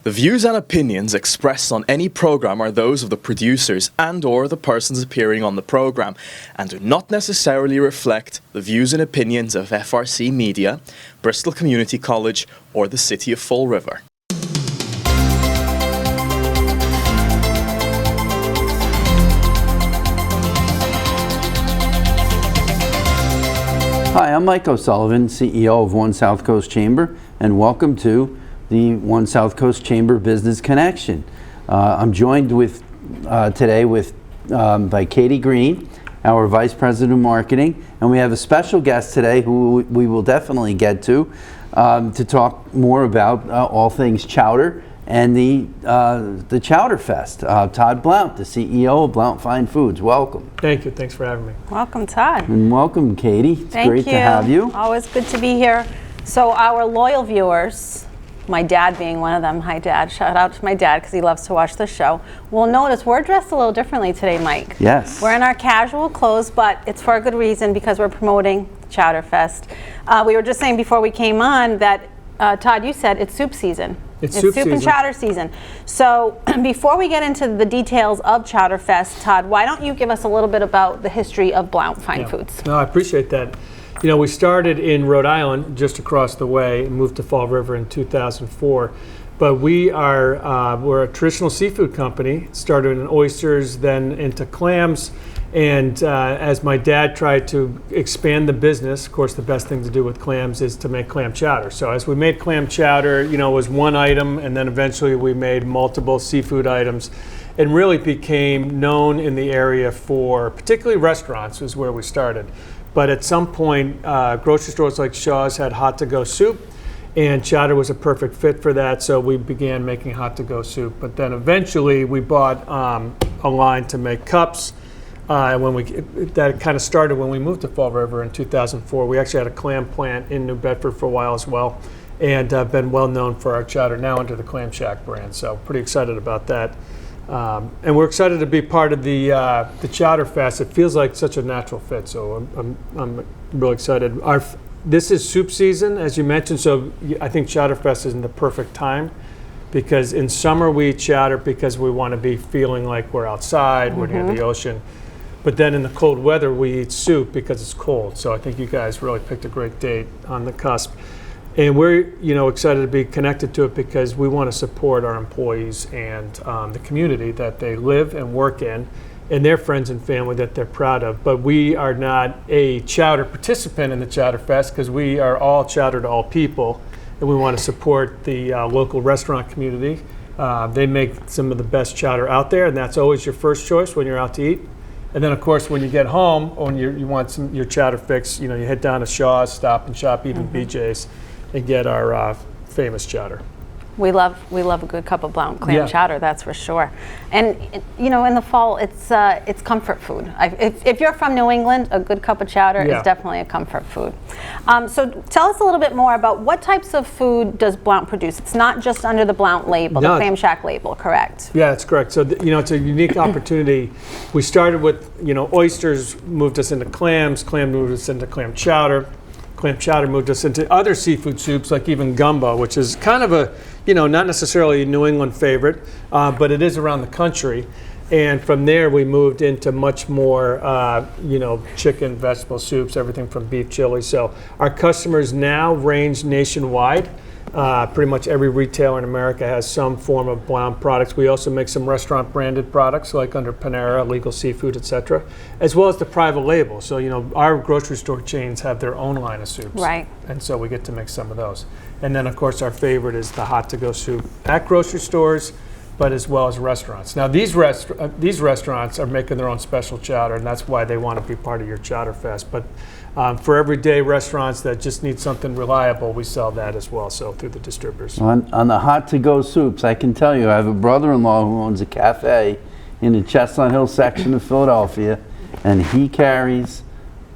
The views and opinions expressed on any program are those of the producers and/or the persons appearing on the program and do not necessarily reflect the views and opinions of FRC Media, Bristol Community College, or the City of Fall River. Hi, I'm Mike O'Sullivan, CEO of One South Coast Chamber, and welcome to the One South Coast Chamber Business Connection. I'm joined today by Katie Green, our Vice President of Marketing, and we have a special guest today who we will definitely get to talk more about all things chowder and the Chowerfest. Todd Blount, the CEO of Blount Fine Foods. Welcome. Thank you. Thanks for having me. Welcome, Todd. And welcome, Katie. It's great to have you. Always good to be here. So our loyal viewers, my dad being one of them, hi Dad, shout out to my dad because he loves to watch the show, will notice we're dressed a little differently today, Mike. Yes. We're in our casual clothes, but it's for a good reason because we're promoting Chowerfest. We were just saying before we came on that, Todd, you said it's soup season. It's soup and chowder season. So before we get into the details of Chowerfest, Todd, why don't you give us a little bit about the history of Blount Fine Foods? No, I appreciate that. You know, we started in Rhode Island, just across the way, and moved to Fall River in 2004. But we're a traditional seafood company. Started in oysters, then into clams. And as my dad tried to expand the business, of course, the best thing to do with clams is to make clam chowder. So as we made clam chowder, you know, it was one item, and then eventually we made multiple seafood items, and really became known in the area for, particularly restaurants, was where we started. But at some point, grocery stores like Shaw's had hot-to-go soup, and chowder was a perfect fit for that, so we began making hot-to-go soup. But then eventually we bought a line to make cups, and that kind of started when we moved to Fall River in 2004. We actually had a clam plant in New Bedford for a while as well, and been well known for our chowder now under the Clam Shack brand, so pretty excited about that. And we're excited to be part of the Chowerfest. It feels like such a natural fit, so I'm really excited. This is soup season, as you mentioned, so I think Chowerfest is in the perfect time because in summer we eat chowder because we want to be feeling like we're outside, we're near the ocean. But then in the cold weather we eat soup because it's cold. So I think you guys really picked a great date on the cusp. And we're excited to be connected to it because we want to support our employees and the community that they live and work in and their friends and family that they're proud of. But we are not a chowder participant in the Chowerfest because we are all chowder to all people, and we want to support the local restaurant community. They make some of the best chowder out there, and that's always your first choice when you're out to eat. And then, of course, when you get home, when you want your chowder fix, you head down to Shaw's, Stop and Shop, even BJ's, and get our famous chowder. We love a good cup of Blount clam chowder, that's for sure. And in the fall, it's comfort food. If you're from New England, a good cup of chowder is definitely a comfort food. So tell us a little bit more about what types of food does Blount produce. It's not just under the Blount label, the Clam Shack label, correct? Yeah, that's correct. So it's a unique opportunity. We started with oysters, moved us into clams. Clam moved us into clam chowder. Clam chowder moved us into other seafood soups, like even gumbo, which is kind of a, not necessarily a New England favorite, but it is around the country. And from there, we moved into much more, chicken, vegetable soups, everything from beef chili. So our customers now range nationwide. Pretty much every retailer in America has some form of Blount products. We also make some restaurant branded products like under Panera, Legal Seafood, etc., as well as the private label. So, our grocery store chains have their own line of soups. Right. And so we get to make some of those. And then, of course, our favorite is the hot-to-go soup at grocery stores, but as well as restaurants. Now, these restaurants are making their own special chowder, and that's why they want to be part of your Chowerfest. But for everyday restaurants that just need something reliable, we sell that as well, so through the distributors. On the hot-to-go soups, I can tell you, I have a brother-in-law who owns a cafe in the Chestnut Hill section of Philadelphia, and he carries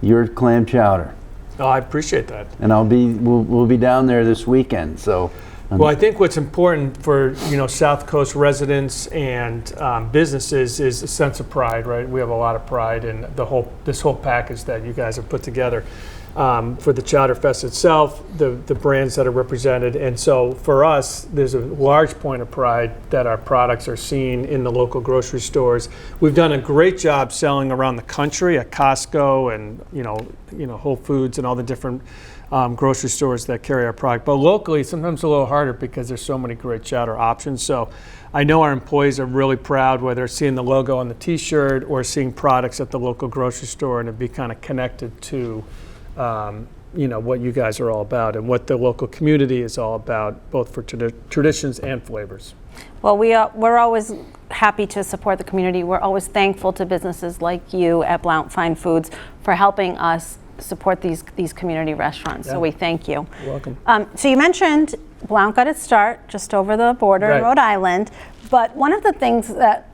your clam chowder. Oh, I appreciate that. And we'll be down there this weekend, so. Well, I think what's important for South Coast residents and businesses is a sense of pride, right? We have a lot of pride in this whole package that you guys have put together. for the Chowerfest itself, the brands that are represented. And so for us, there's a large point of pride that our products are seen in the local grocery stores. We've done a great job selling around the country at Costco and Whole Foods and all the different grocery stores that carry our product. But locally, sometimes a little harder because there's so many great chowder options. So I know our employees are really proud, whether it's seeing the logo on the t-shirt or seeing products at the local grocery store, and to be kind of connected to what you guys are all about and what the local community is all about, both for traditions and flavors. Well, we're always happy to support the community. We're always thankful to businesses like you at Blount Fine Foods for helping us support these community restaurants. Yeah. So we thank you. You're welcome. So you mentioned Blount got its start just over the border in Rhode Island, but one of the things that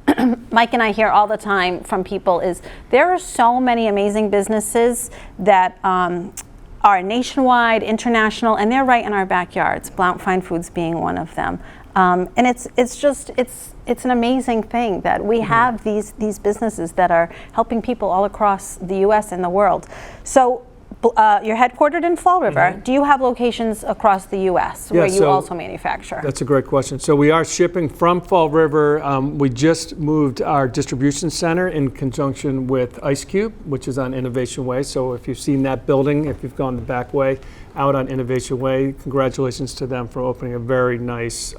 Mike and I hear all the time from people is there are so many amazing businesses that are nationwide, international, and they're right in our backyards, Blount Fine Foods being one of them. And it's an amazing thing that we have these businesses that are helping people all across the U.S. and the world. So you're headquartered in Fall River. Do you have locations across the U.S. where you also manufacture? That's a great question. So we are shipping from Fall River. We just moved our distribution center in conjunction with Ice Cube, which is on Innovation Way. So if you've seen that building, if you've gone the back way out on Innovation Way, congratulations to them for opening a very nice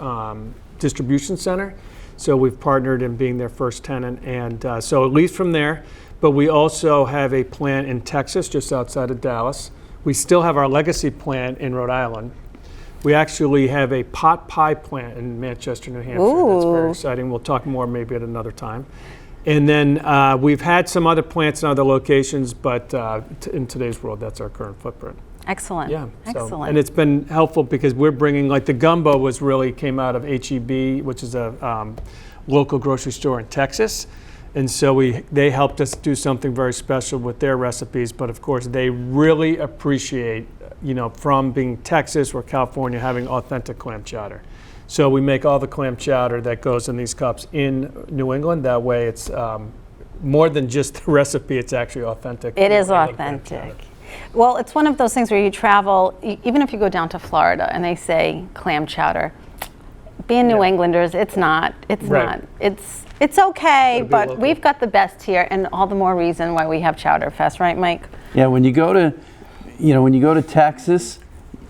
distribution center. So we've partnered in being their first tenant, and so at least from there. But we also have a plant in Texas, just outside of Dallas. We still have our legacy plant in Rhode Island. We actually have a pot pie plant in Manchester, New Hampshire. Ooh. That's very exciting. We'll talk more maybe at another time. And then we've had some other plants in other locations, but in today's world, that's our current footprint. Excellent. Yeah. Excellent. And it's been helpful because we're bringing, like the gumbo came out of H-E-B, which is a local grocery store in Texas. And so they helped us do something very special with their recipes. But of course, they really appreciate, from being Texas or California, having authentic clam chowder. So we make all the clam chowder that goes in these cups in New England. That way it's more than just the recipe, it's actually authentic. It is authentic. Well, it's one of those things where you travel, even if you go down to Florida and they say clam chowder, being New Englanders, it's not. It's okay, but local. We've got the best here, and all the more reason why we have Chowerfest, right, Mike? Yeah, when you go to Texas,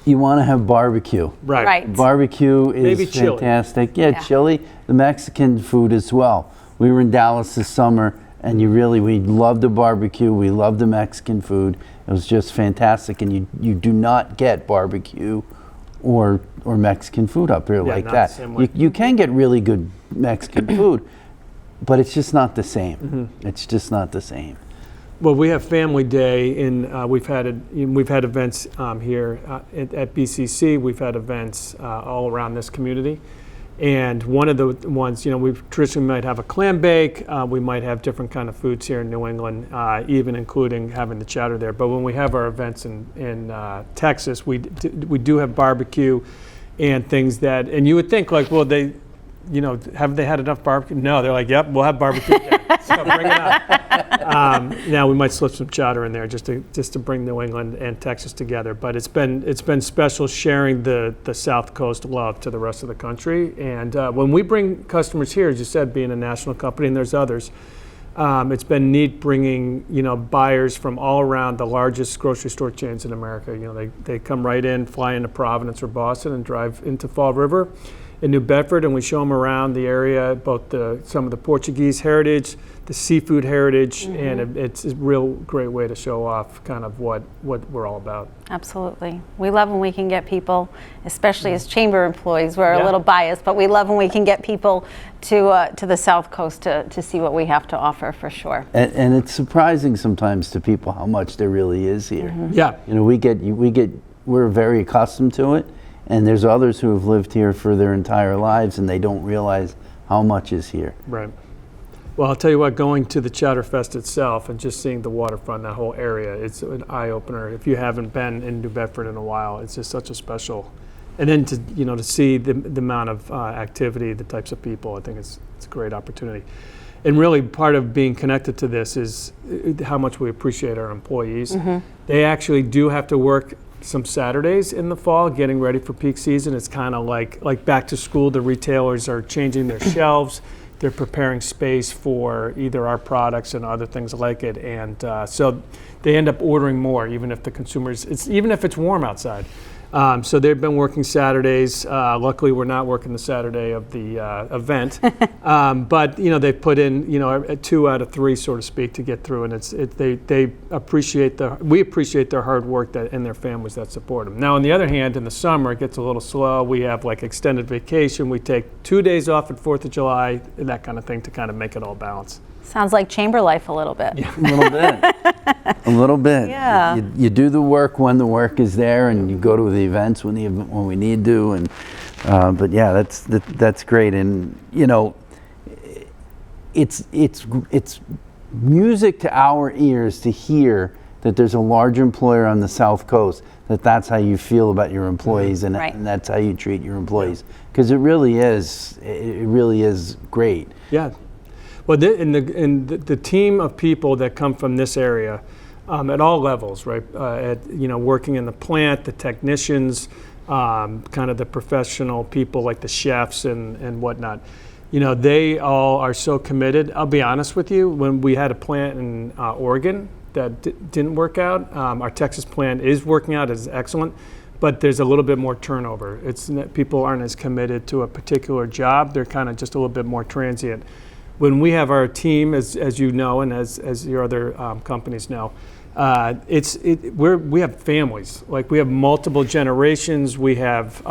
you want to have barbecue. Right. Barbecue is maybe fantastic. Chili. Yeah, chili, the Mexican food as well. We were in Dallas this summer, and we loved the barbecue. We loved the Mexican food. It was just fantastic, and you do not get barbecue or Mexican food up here like that. You can get really good Mexican food, but it's just not the same. Mm-hmm. It's just not the same. Well, we have Family Day, and we've had events here at BCC. We've had events all around this community, and one of the ones, we traditionally might have a clam bake. We might have different kind of foods here in New England, even including having the chowder there. But when we have our events in Texas, we do have barbecue and things that, and you would think like, well, they. Have they had enough barbecue? No, they're like, yep, we'll have barbecue again. So bring it on. Now we might slip some chowder in there just to bring New England and Texas together. But it's been special sharing the South Coast love to the rest of the country. And when we bring customers here, as you said, being a national company, and there's others, it's been neat bringing buyers from all around the largest grocery store chains in America. They come right in, fly into Providence or Boston, and drive into Fall River in New Bedford, and we show them around the area, both some of the Portuguese heritage, the seafood heritage, and it's a real great way to show off kind of what we're all about. Absolutely. We love when we can get people, especially as chamber employees, we're a little biased, but we love when we can get people to the South Coast to see what we have to offer, for sure. And it's surprising sometimes to people how much there really is here. Mm-hmm. Yeah. We're very accustomed to it. And there's others who have lived here for their entire lives, and they don't realize how much is here. Right. Well, I'll tell you what, going to the Chowerfest itself and just seeing the waterfront, that whole area, it's an eye-opener. If you haven't been in New Bedford in a while, it's just such a special. And then to see the amount of activity, the types of people, I think it's a great opportunity. And really part of being connected to this is how much we appreciate our employees. They actually do have to work some Saturdays in the fall, getting ready for peak season. It's kind of like back to school. The retailers are changing their shelves. They're preparing space for either our products and other things like it. And so they end up ordering more, even if the consumers, even if it's warm outside. So they've been working Saturdays. Luckily, we're not working the Saturday of the event, but they put in 2 out of 3, so to speak, to get through, and they appreciate we appreciate their hard work and their families that support them. Now, on the other hand, in the summer it gets a little slow. We have like extended vacation. We take 2 days off at 4th of July, and that kind of thing to kind of make it all balance. Sounds like chamber life a little bit. A little bit. A little bit. Yeah. You do the work when the work is there, and you go to the events when we need to. And but yeah, that's great. And it's music to our ears to hear that there's a large employer on the South Coast, that's how you feel about your employees, and, right. and that's how you treat your employees, because it really is great. Yeah. Well, the team of people that come from this area, at all levels, right? Working in the plant, the technicians, kind of the professional people like the chefs and whatnot. They all are so committed. I'll be honest with you. When we had a plant in Oregon that didn't work out, our Texas plant is working out. It's excellent, but there's a little bit more turnover. People aren't as committed to a particular job. They're kind of just a little bit more transient. When we have our team, as you know, and as your other companies know, we have families. Like, we have multiple generations. We have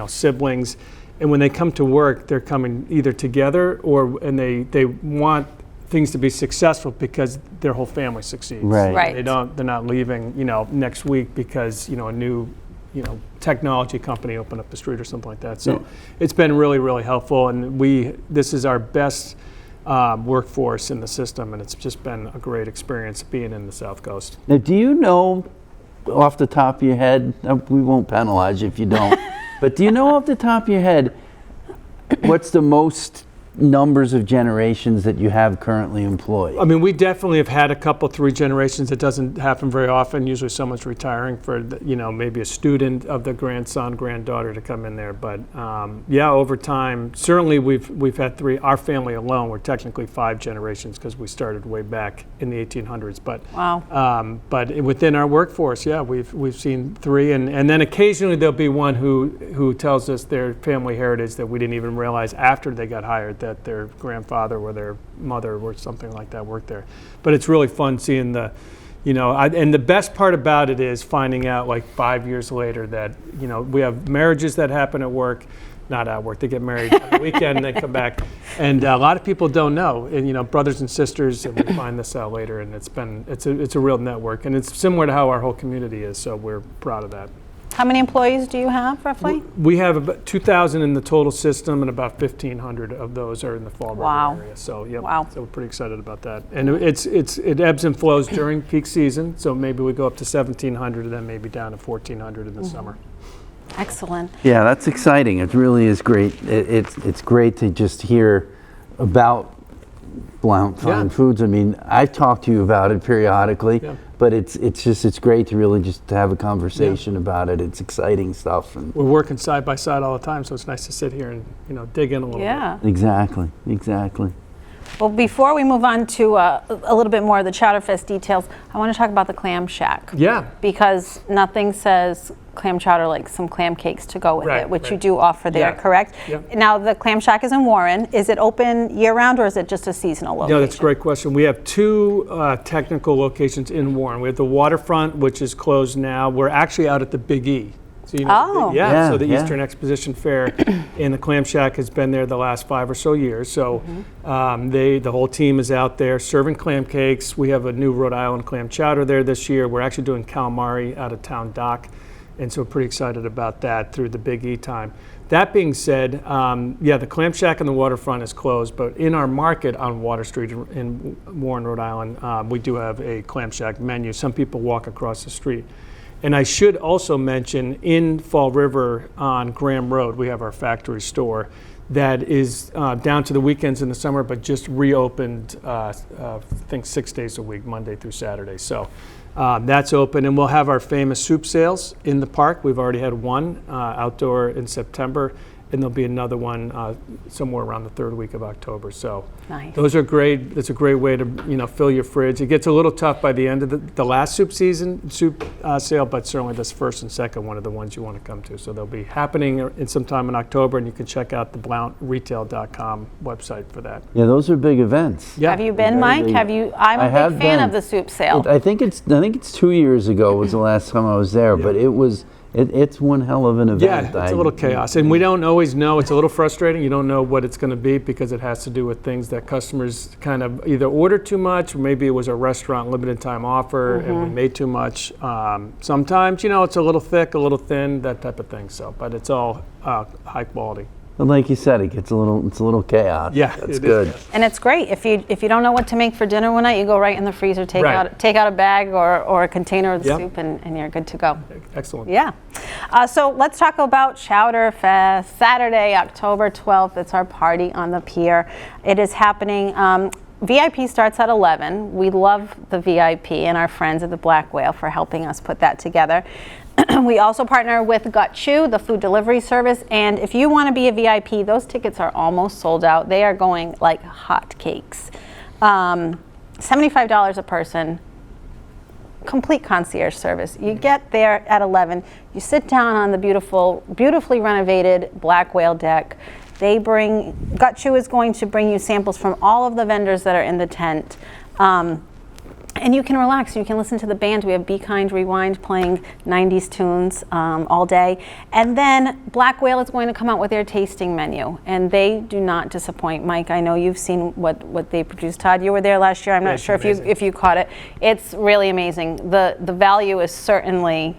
siblings, and when they come to work, they're coming either together and they want things to be successful because their whole family succeeds. Right. They're not leaving next week because a new technology company opened up the street or something like that. So it's been really, really helpful, and this is our best workforce in the system, and it's just been a great experience being in the South Coast. Now, do you know off the top of your head, we won't penalize you if you don't, but do you know off the top of your head what's the most numbers of generations that you have currently employed? I mean, we definitely have had a couple, 3 generations. It doesn't happen very often. Usually someone's retiring for, maybe a student of the grandson, granddaughter to come in there. But over time, certainly we've had 3. Our family alone, we're technically 5 generations because we started way back in the 1800s. But wow. But within our workforce, we've seen 3, and then occasionally there'll be one who tells us their family heritage that we didn't even realize after they got hired that their grandfather or their mother or something like that worked there. But it's really fun seeing and the best part about it is finding out like 5 years later that, we have marriages that happen at work, not at work. They get married on the weekend and they come back. And a lot of people don't know, and brothers and sisters, and we find this out later, and it's a real network, and it's similar to how our whole community is, so we're proud of that. How many employees do you have, roughly? We have about 2,000 in the total system, and about 1,500 of those are in the Fall River area. So, so we're pretty excited about that. And it ebbs and flows during peak season, so maybe we go up to 1,700 and then maybe down to 1,400 in the summer. Excellent. Yeah, that's exciting. It really is great. It's great to just hear about Blount Fine Foods. I mean, I've talked to you about it periodically, but it's great to really just to have a conversation about it. It's exciting stuff. And we're working side by side all the time, so it's nice to sit here and dig in a little bit. Exactly. Well, before we move on to a little bit more of the Chowerfest details, I want to talk about the Clam Shack. Yeah. Because nothing says clam chowder like some clam cakes to go with it, which you do offer there, correct? Yeah. Now, the Clam Shack is in Warren. Is it open year-round, or is it just a seasonal location? Yeah, that's a great question. We have 2 technical locations in Warren. We have the waterfront, which is closed now. We're actually out at the Big E. So, so the Eastern Exposition Fair, and the Clam Shack has been there the last 5 or so years. So the whole team is out there serving clam cakes. We have a new Rhode Island clam chowder there this year. We're actually doing calamari out of town dock, and so we're pretty excited about that through the Big E time. That being said, the Clam Shack and the waterfront is closed, but in our market on Water Street in Warren, Rhode Island, we do have a Clam Shack menu. Some people walk across the street. And I should also mention, in Fall River on Graham Road, we have our factory store that is down to the weekends in the summer, but just reopened, I think 6 days a week, Monday through Saturday. So that's open, and we'll have our famous soup sales in the park. We've already had one outdoor in September, and there'll be another one somewhere around the third week of October. So nice. Those are great. It's a great way to fill your fridge. It gets a little tough by the end of the last soup sale, but certainly this first and second one are the ones you want to come to. So they'll be happening in sometime in October, and you can check out the BlountRetail.com website for that. Yeah, those are big events. Yeah. Have you been, Mike? Have you? I'm a big fan of the soup sale. I think it's 2 years ago was the last time I was there, but it was. It's one hell of an event. Yeah, it's a little chaos. And we don't always know. It's a little frustrating. You don't know what it's going to be because it has to do with things that customers kind of either order too much, or maybe it was a restaurant limited time offer and we made too much. Sometimes, it's a little thick, a little thin, that type of thing. So, but it's all high quality. But like you said, it's a little chaos. Yeah, that's good. And it's great if you don't know what to make for dinner one night, you go right in the freezer, take out a bag or a container of the soup, and you're good to go. Excellent. Yeah. So let's talk about Chowerfest, Saturday, October 12th. It's our party on the pier. It is happening. VIP starts at 11. We love the VIP and our friends at the Black Whale for helping us put that together. We also partner with Gut Chew, the food delivery service, and if you want to be a VIP, those tickets are almost sold out. They are going like hotcakes. $75 a person, complete concierge service. You get there at 11, you sit down on the beautifully renovated Black Whale deck. Gut Chew is going to bring you samples from all of the vendors that are in the tent. And you can relax. You can listen to the band. We have Be Kind Rewind playing 90s tunes all day. And then Black Whale is going to come out with their tasting menu. And they do not disappoint. Mike, I know you've seen what they produced. Todd, you were there last year. I'm not sure if you caught it. It's really amazing. The value is certainly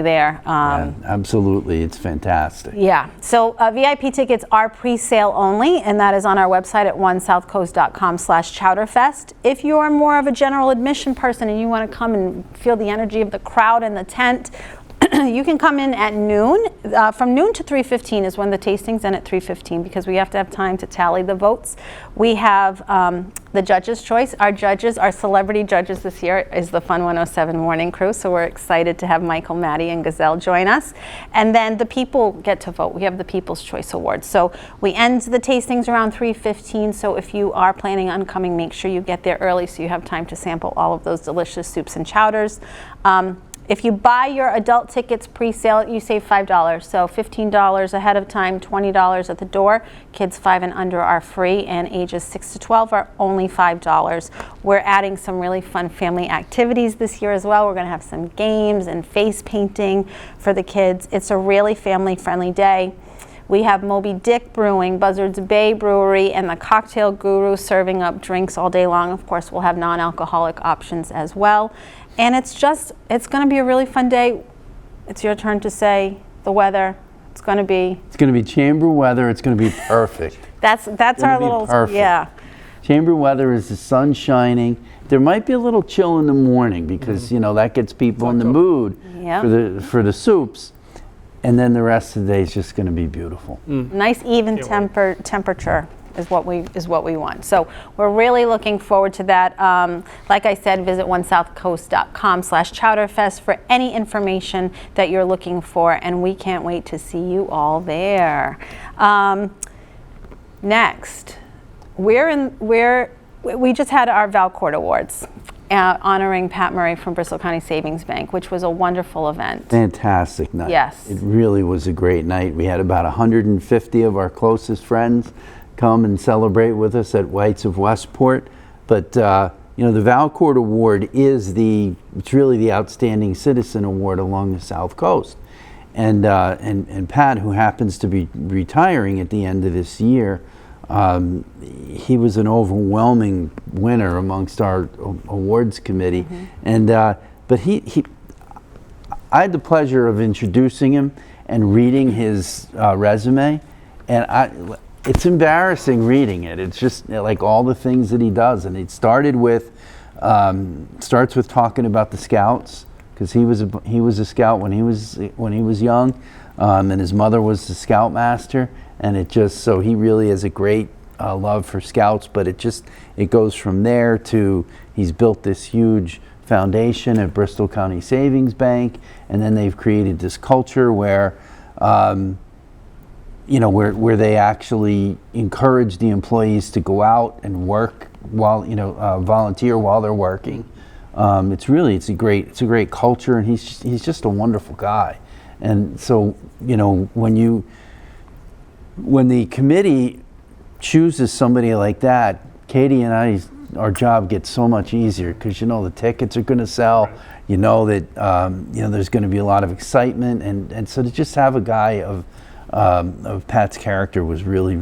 there. Yeah, absolutely, it's fantastic. Yeah, so VIP tickets are pre-sale only, and that is on our website at onesouthcoast.com/Chowerfest. If you are more of a general admission person and you want to come and feel the energy of the crowd in the tent, you can come in at noon. From noon to 3:15 is when the tasting's in at 3:15 because we have to have time to tally the votes. We have the judges' choice. Our celebrity judges this year is the Fun 107 Morning Crew, so we're excited to have Michael, Maddie, and Gazelle join us. And then the people get to vote. We have the People's Choice Awards. So we end the tastings around 3:15, so if you are planning on coming, make sure you get there early so you have time to sample all of those delicious soups and chowders. If you buy your adult tickets pre-sale, you save $5. So $15 ahead of time, $20 at the door. Kids 5 and under are free, and ages 6 to 12 are only $5. We're adding some really fun family activities this year as well. We're going to have some games and face painting for the kids. It's a really family-friendly day. We have Moby Dick Brewing, Buzzards Bay Brewery, and the Cocktail Guru serving up drinks all day long. Of course, we'll have non-alcoholic options as well. And it's going to be a really fun day. It's your turn to say the weather. It's going to be chamber weather. It's going to be perfect. That's our little perfect. Yeah. Chamber weather is the sun shining. There might be a little chill in the morning because that gets people in the mood for the soups. And then the rest of the day is just going to be beautiful. Nice even temperature is what we want. So we're really looking forward to that. Like I said, visit onesouthcoast.com/Chowerfest for any information that you're looking for, and we can't wait to see you all there. Next, we just had our Valcourt Awards. Honoring Pat Murray from Bristol County Savings Bank, which was a wonderful event. Fantastic night. Yes. It really was a great night. We had about 150 of our closest friends come and celebrate with us at White's of Westport. But the Valcourt Award it's really the Outstanding Citizen Award along the South Coast. And Pat, who happens to be retiring at the end of this year, he was an overwhelming winner amongst our awards committee. And but I had the pleasure of introducing him and reading his resume, and it's embarrassing reading it. It's just like all the things that he does, and it starts with talking about the Scouts, because he was a Scout when he was young, and his mother was the Scoutmaster. and so he really has a great love for Scouts, but it goes from there to he's built this huge foundation at Bristol County Savings Bank, and then they've created this culture where where they actually encourage the employees to go out and work while volunteer while they're working. It's a great culture, and he's just a wonderful guy. And so when the committee chooses somebody like that, Katie and our job gets so much easier, because the tickets are going to sell. Right. You know that there's going to be a lot of excitement, and so to just have a guy of Pat's character was really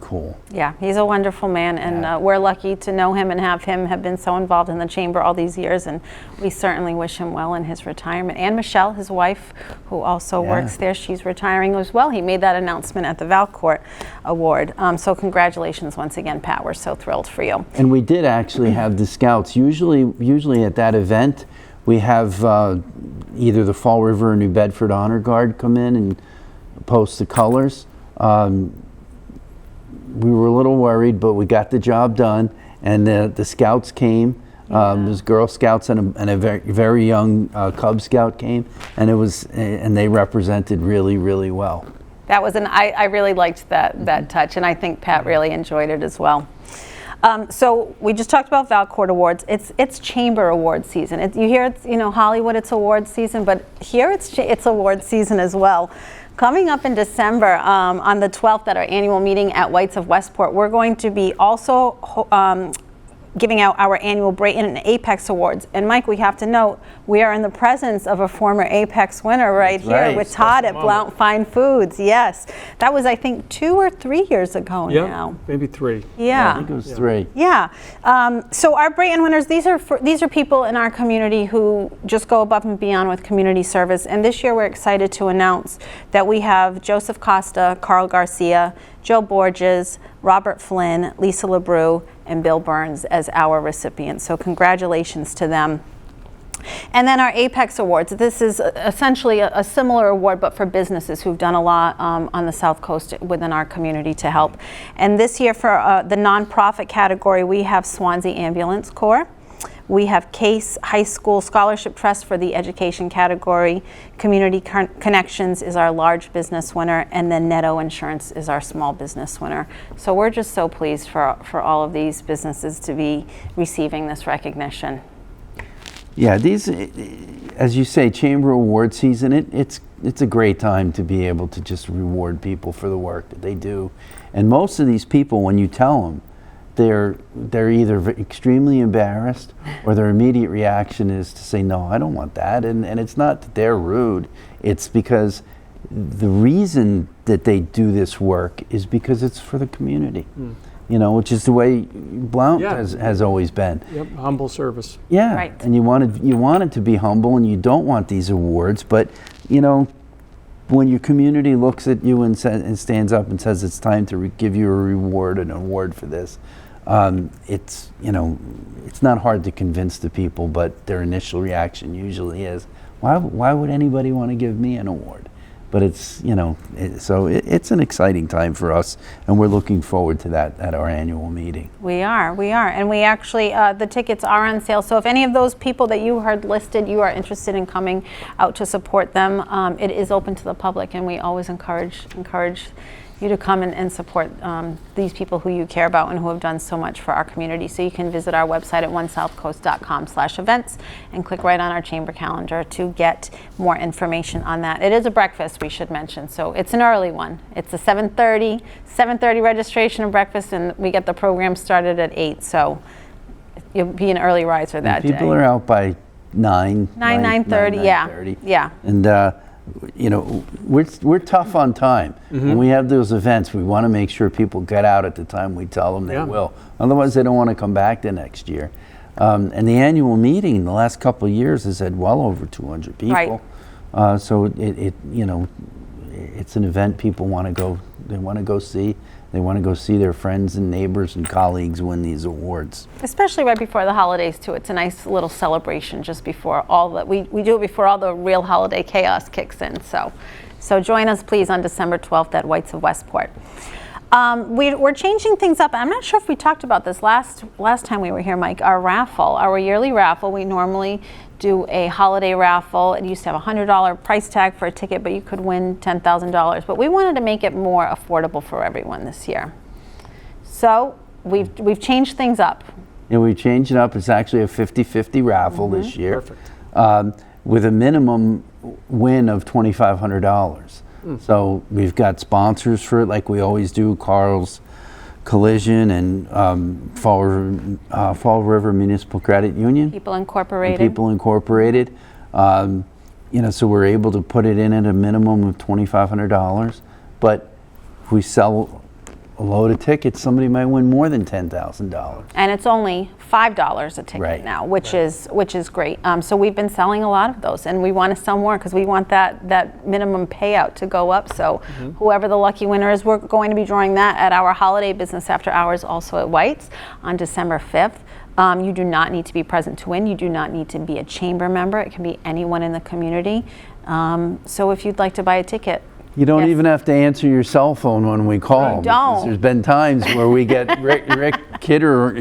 cool. Yeah, he's a wonderful man, and we're lucky to know him and have been so involved in the chamber all these years, and we certainly wish him well in his retirement. And Michelle, his wife, who also works there, she's retiring as well. He made that announcement at the Valcourt Award. So congratulations once again, Pat. We're so thrilled for you. And we did actually have the Scouts. Usually at that event, we have either the Fall River or New Bedford Honor Guard come in and post the colors. We were a little worried, but we got the job done, and the Scouts came. There's Girl Scouts and a very, very young Cub Scout came, and they represented really, really well. That was I really liked that touch, and I think Pat really enjoyed it as well. So we just talked about Valcourt Awards. It's Chamber Award season. You hear it's Hollywood, it's award season, but here it's award season as well. Coming up in December, on the 12th at our annual meeting at White's of Westport, we're going to be also giving out our annual Brayton and Apex Awards. And Mike, we have to note, we are in the presence of a former Apex winner right here with Todd at Blount Fine Foods. Yes, that was, I think, 2 or 3 years ago now. Maybe 3. Yeah, I think it was 3. Yeah. So our Brayton winners, these are people in our community who just go above and beyond with community service. And this year we're excited to announce that we have Joseph Costa, Carl Garcia, Joe Borges, Robert Flynn, Lisa LeBrew, and Bill Burns as our recipients. So congratulations to them. And then our Apex Awards. This is essentially a similar award, but for businesses who've done a lot on the South Coast within our community to help. And this year for the nonprofit category, we have Swansea Ambulance Corps. We have Case High School Scholarship Trust for the education category. Community Connections is our large business winner, and then Netto Insurance is our small business winner. So we're just so pleased for all of these businesses to be receiving this recognition. Yeah, these, as you say, Chamber Award season, it's a great time to be able to just reward people for the work that they do. And most of these people, when you tell them, they're either extremely embarrassed, or their immediate reaction is to say, no, I don't want that. And it's not that they're rude, it's because the reason that they do this work is because it's for the community. Which is the way Blount has always been. Yep, humble service. Yeah, right. And you wanted to be humble, and you don't want these awards, but when your community looks at you and stands up and says it's time to give you an award for this, it's not hard to convince the people, but their initial reaction usually is, why would anybody want to give me an award? But it's an exciting time for us, and we're looking forward to that at our annual meeting. We are, and we actually, the tickets are on sale. So if any of those people that you heard listed, you are interested in coming out to support them, it is open to the public, and we always encourage you to come and support these people who you care about and who have done so much for our community. So you can visit our website at onesouthcoast.com/events and click right on our chamber calendar to get more information on that. It is a breakfast, we should mention, so it's an early one. It's a 7:30 registration and breakfast, and we get the program started at 8, so you'll be an early riser that day. People are out by 9:30, 9:30, yeah. And we're tough on time. When we have those events, we want to make sure people get out at the time we tell them they will. Otherwise, they don't want to come back the next year. And the annual meeting in the last couple of years has had well over 200 people. Right. So it's an event people want to go. They want to go see. They want to go see their friends and neighbors and colleagues win these awards. Especially right before the holidays, too. It's a nice little celebration just before all that. We do it before all the real holiday chaos kicks in. So So join us, please, on December 12th at White's of Westport. We're changing things up. I'm not sure if we talked about this last time we were here, Mike. Our raffle, our yearly raffle, we normally do a holiday raffle. It used to have a $100 price tag for a ticket, but you could win $10,000. But we wanted to make it more affordable for everyone this year. So we've changed things up. Yeah, we changed it up. It's actually a 50-50 raffle this year. Perfect. With a minimum win of $2,500. So we've got sponsors for it, like we always do, Carl's Collision and Fall River Municipal Credit Union. People Incorporated. And People Incorporated. So we're able to put it in at a minimum of $2,500. But if we sell a load of tickets, somebody might win more than $10,000. And it's only $5 a ticket now, which is great. So we've been selling a lot of those, and we want to sell more because we want that minimum payout to go up. So whoever the lucky winner is, we're going to be drawing that at our holiday business after hours, also at White's, on December 5th. You do not need to be present to win. You do not need to be a chamber member. It can be anyone in the community. So if you'd like to buy a ticket, you don't even have to answer your cell phone when we call. You don't. There's been times where we get Rick Kidder,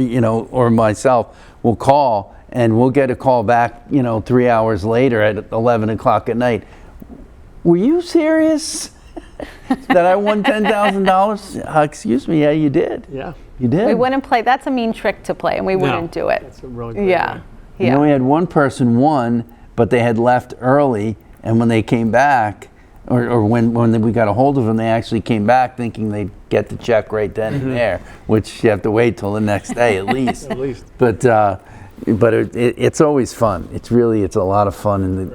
or myself will call, and we'll get a call back, 3 hours later at 11 o'clock at night. Were you serious that I won $10,000? Excuse me, yeah, you did. Yeah. You did. we wouldn't play. That's a mean trick to play, and we wouldn't do it. That's a really great Yeah. way. You know, we had one person won, but they had left early, and when they came back, or when we got a hold of them, they actually came back thinking they'd get the check right then and there, which you have to wait till the next day at least. At least. But it's always fun. It's a lot of fun, and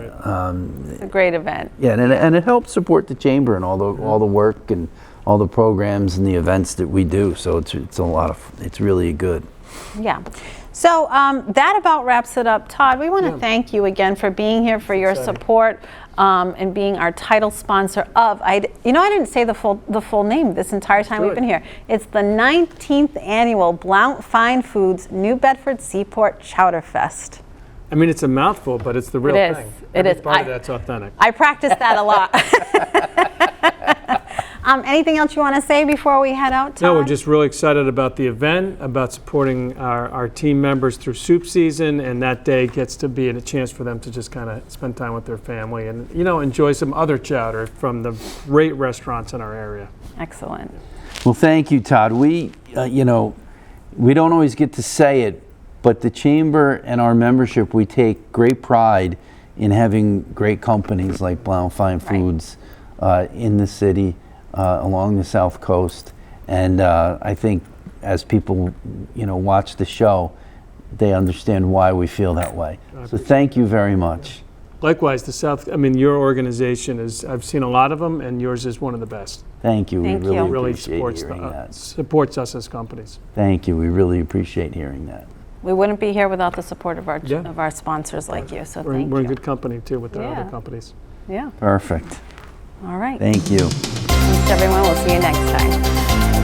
It's a great event. yeah, and it helps support the chamber and all the work and all the programs and the events that we do. So it's really good. Yeah. So that about wraps it up. Todd, we want to thank you again for being here, for your support, and being our title sponsor of. I didn't say the full name this entire time we've been here. It's the 19th annual Blount Fine Foods New Bedford Seaport Chowerfest. I mean, it's a mouthful, but it's the real thing. It is. Part of that's authentic. I practice that a lot. Anything else you want to say before we head out, Todd? No, we're just really excited about the event, about supporting our team members through soup season, and that day gets to be a chance for them to just kind of spend time with their family and, enjoy some other chowder from the great restaurants in our area. Excellent. Well, thank you, Todd. We don't always get to say it, but the chamber and our membership, we take great pride in having great companies like Blount Fine Foods in the city, along the South Coast. And I think as people, watch the show, they understand why we feel that way. So thank you very much. Likewise, your organization I've seen a lot of them, and yours is one of the best. Thank you. Thank We really you. Really appreciate hearing that. supports us as companies. Thank you. We really appreciate hearing that. We wouldn't be here without the support of our sponsors like you. So thank We're in you. good company, too, with our other companies. Yeah. Perfect. All right. Thank you. Thanks, everyone. We'll see you next time.